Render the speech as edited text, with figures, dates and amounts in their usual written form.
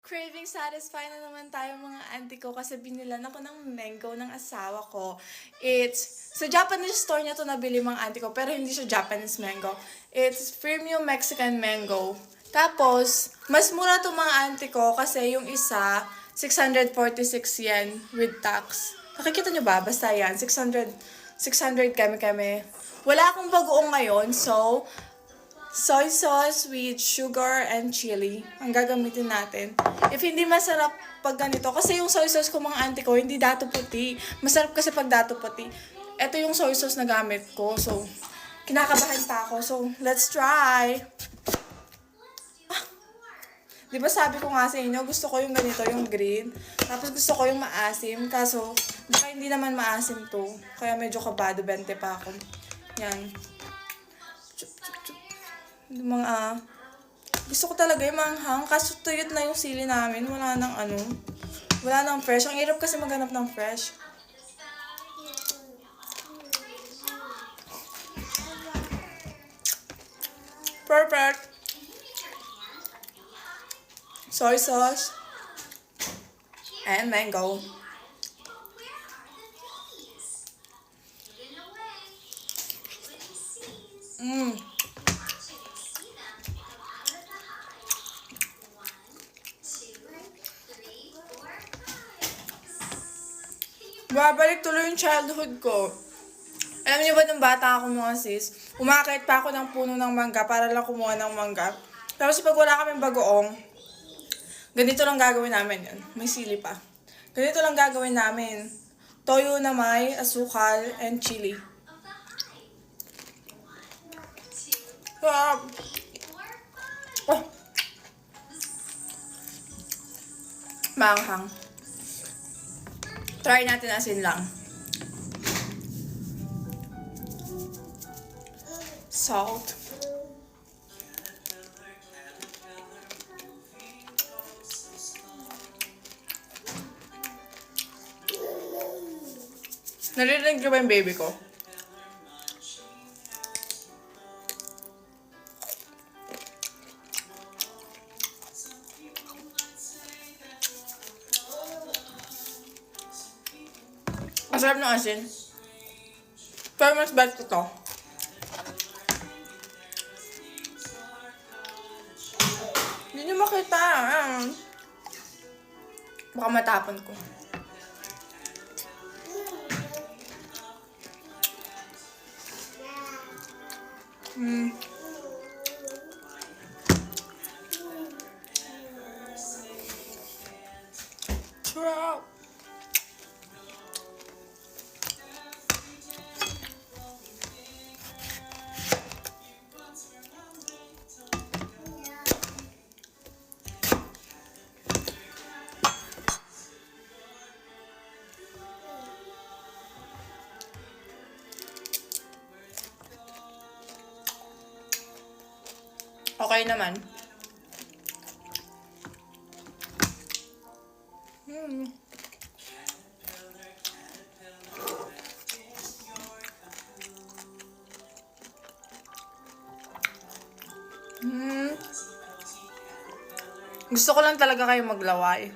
Craving satisfied na naman tayo mga auntie ko kasi binilan ako ng mango ng asawa ko. It's, sa Japanese store niya to nabili mga auntie ko, pero hindi siya Japanese mango. It's premium Mexican mango. Tapos, mas mura to mga auntie ko kasi yung isa, 646 yen with tax. Nakikita nyo ba? Basta yan, 600 kami. Wala akong bagoong ngayon, so soy sauce with sugar and chili ang gagamitin natin. If hindi masarap pag ganito, kasi yung soy sauce ko mga auntie ko, hindi dato puti. Masarap kasi pag dato puti. Ito yung soy sauce na gamit ko. So, kinakabahan pa ako. So, let's try. Di ba sabi ko nga sa inyo, gusto ko yung ganito, yung green. Tapos gusto ko yung maasim. Kaso, baka hindi naman maasim to. Kaya medyo kabado, 20 pa ako. Yan. Mga gusto ko talaga yung manghang, kaso tuyot na yung sili namin, wala nang fresh. Ang hirap kasi maghanap ng fresh. Perfect. Soy sauce and mango. Babalik tuloy yung childhood ko. Alam niyo ba nung bata ako mga sis, umakit pa ako ng puno ng mangga para lang kumuha ng mangga. Tapos pag wala kaming bagoong, ganito lang gagawin namin yun. May sili pa. Ganito lang gagawin namin. Toyo na may asukal and chili. Oh. Manghang. Try natin asin lang. Salt. Narinig ko ba yung baby ko? Masarap ng asin. Pero mas best ko to. Hindi nyo makita. Baka matapon ko. Sarap. Okay naman. Gusto ko lang talaga kayo maglaway.